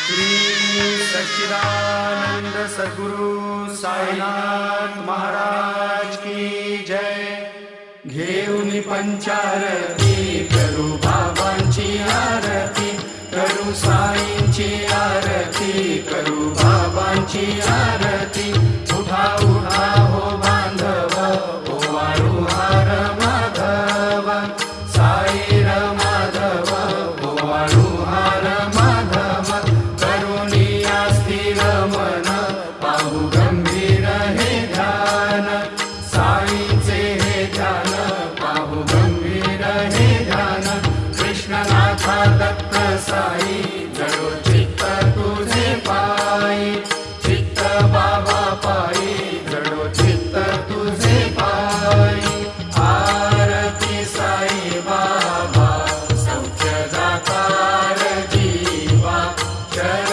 श्री सच्चिदानंद सद्गुरु साईनाथ महाराज की जय। घेऊन पंचारती करू बाबांची आरती, करू साईंची आरती, करू बाबांची आरती। उठा उठा हो बांधव, ओवाळू हार माधव, साई र माधव, ओवाळू हार माधव। करुणिया स्थिर मन, पाहू गंभीर हे ध्यान, साईंचे हे ध्यान, पाहू गंभीर हे ध्यान। कृष्णनाथा दत्त साई, जडो चित्त तुझे पायी, चित्त बाबा पायी, जडो चित्त तुझे पायी। आरती साई बाबा, सौख्य दातार जीवा, जय